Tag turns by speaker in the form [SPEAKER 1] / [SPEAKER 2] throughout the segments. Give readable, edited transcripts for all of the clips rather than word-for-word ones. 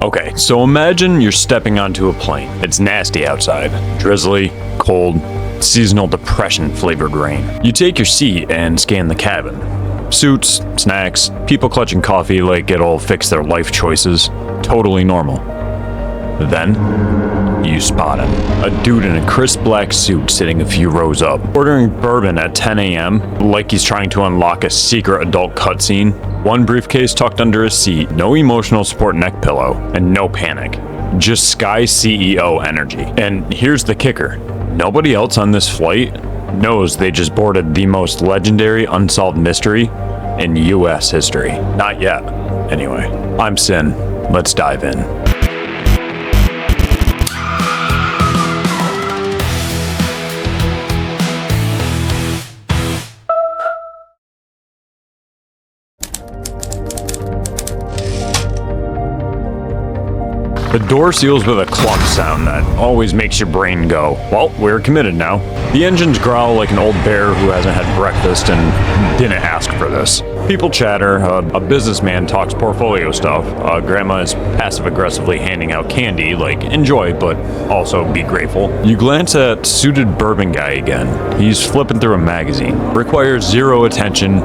[SPEAKER 1] Okay, so imagine you're stepping onto a plane. It's nasty outside. Drizzly, cold, seasonal depression flavored rain. You take your seat and scan the cabin. Suits, snacks, people clutching coffee like it'll fix their life choices. Totally normal. Then, you spot him. A dude in a crisp black suit sitting a few rows up, ordering bourbon at 10 a.m. like he's trying to unlock a secret adult cutscene. One briefcase tucked under his seat, no emotional support neck pillow, and no panic. Just Sky CEO energy. And here's the kicker. Nobody else on this flight knows they just boarded the most legendary unsolved mystery in U.S. history. Not yet. Anyway, I'm Sin. Let's dive in. The door seals with a cluck sound that always makes your brain go, well, we're committed now. The engines growl like an old bear who hasn't had breakfast and didn't ask for this. People chatter, a businessman talks portfolio stuff, grandma is passive-aggressively handing out candy, like, enjoy, but also be grateful. You glance at suited bourbon guy again. He's flipping through a magazine. Requires zero attention,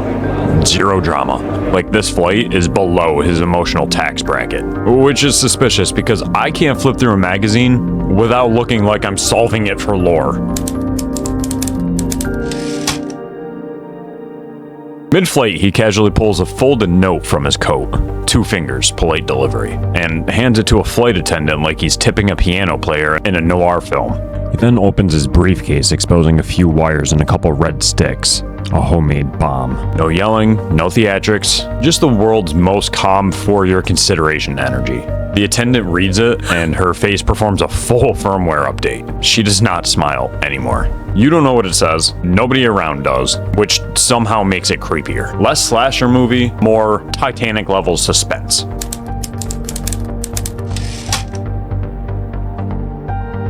[SPEAKER 1] zero drama. Like this flight is below his emotional tax bracket, which is suspicious because I can't flip through a magazine without looking like I'm solving it for lore. Mid-flight, he casually pulls a folded note from his coat, 2 fingers, polite delivery, and hands it to a flight attendant like he's tipping a piano player in a noir film. He then opens his briefcase, exposing a few wires and a couple red sticks. A homemade bomb. No yelling, no theatrics, just the world's most calm for your consideration energy. The attendant reads it, and her face performs a full firmware update. She does not smile anymore. You don't know what it says, nobody around does, which somehow makes it creepier. Less slasher movie, more Titanic-level suspense.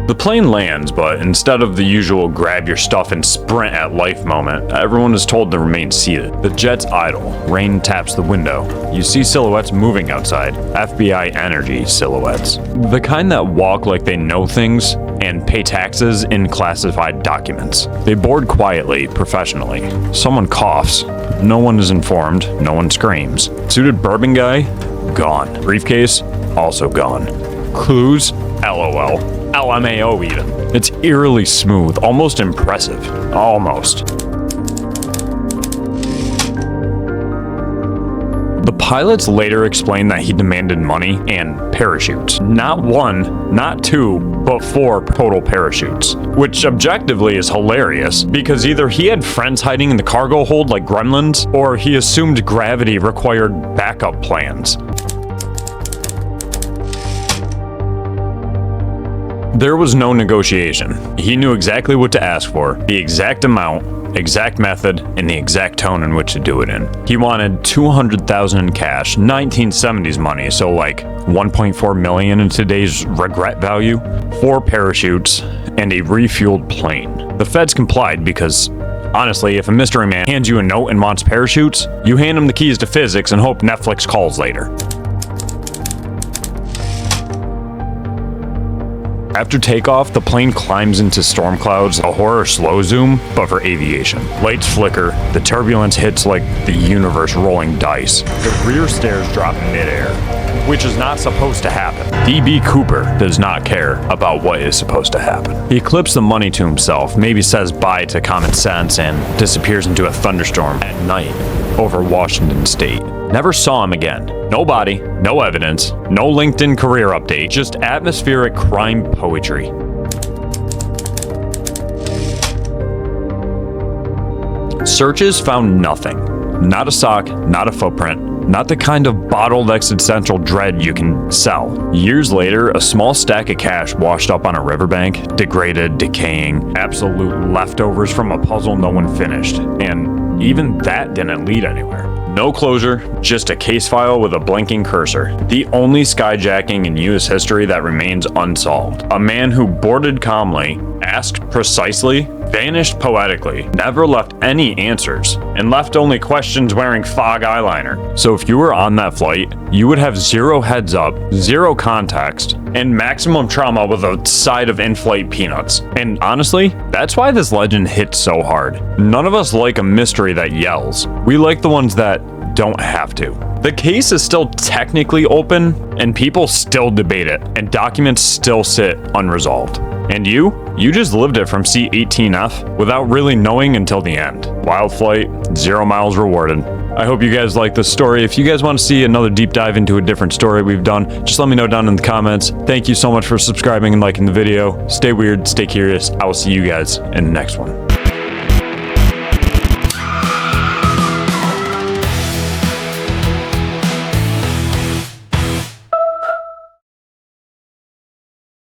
[SPEAKER 1] The plane lands, but instead of the usual grab your stuff and sprint at life moment, everyone is told to remain seated. The jet's idle. Rain taps the window. You see silhouettes moving outside. FBI energy silhouettes. The kind that walk like they know things and pay taxes in classified documents. They board quietly, professionally. Someone coughs. No one is informed. No one screams. Suited bourbon guy? Gone. Briefcase? Also gone. Clues? LOL. LMAO even. It's eerily smooth, almost impressive. Almost. The pilots later explained that he demanded money and parachutes. Not 1, not 2, but 4 total parachutes. Which objectively is hilarious, because either he had friends hiding in the cargo hold like gremlins, or he assumed gravity required backup plans. There was no negotiation. He knew exactly what to ask for, the exact amount, exact method, and the exact tone in which to do it in. He wanted $200,000 in cash, 1970s money, so like $1.4 million in today's regret value, 4 parachutes, and a refueled plane. The feds complied because, honestly, if a mystery man hands you a note and wants parachutes, you hand him the keys to physics and hope Netflix calls later. After takeoff, the plane climbs into storm clouds, a horror slow zoom, but for aviation. Lights flicker, the turbulence hits like the universe rolling dice. The rear stairs drop midair, which is not supposed to happen. D.B. Cooper does not care about what is supposed to happen. He clips the money to himself, maybe says bye to common sense, and disappears into a thunderstorm at night over Washington State. Never saw him again. No body, no evidence, no LinkedIn career update, just atmospheric crime poetry. Searches found nothing. Not a sock, not a footprint, not the kind of bottled existential dread you can sell. Years later, a small stack of cash washed up on a riverbank, degraded, decaying, absolute leftovers from a puzzle no one finished. And even that didn't lead anywhere. No closure, just a case file with a blinking cursor. The only skyjacking in U.S. history that remains unsolved. A man who boarded calmly, asked precisely, vanished poetically, never left any answers, and left only questions wearing fog eyeliner. So if you were on that flight, you would have zero heads up, zero context, and maximum trauma with a side of in-flight peanuts. And honestly, that's why this legend hits so hard. None of us like a mystery that yells. We like the ones that don't have to. The case is still technically open, and people still debate it, and documents still sit unresolved. And you just lived it from C-18F without really knowing until the end. Wild flight, 0 miles rewarded. I hope you guys like this story. If you guys want to see another deep dive into a different story we've done, just let me know down in the comments. Thank you so much for subscribing and liking the video. Stay weird, stay curious. I will see you guys in the next one.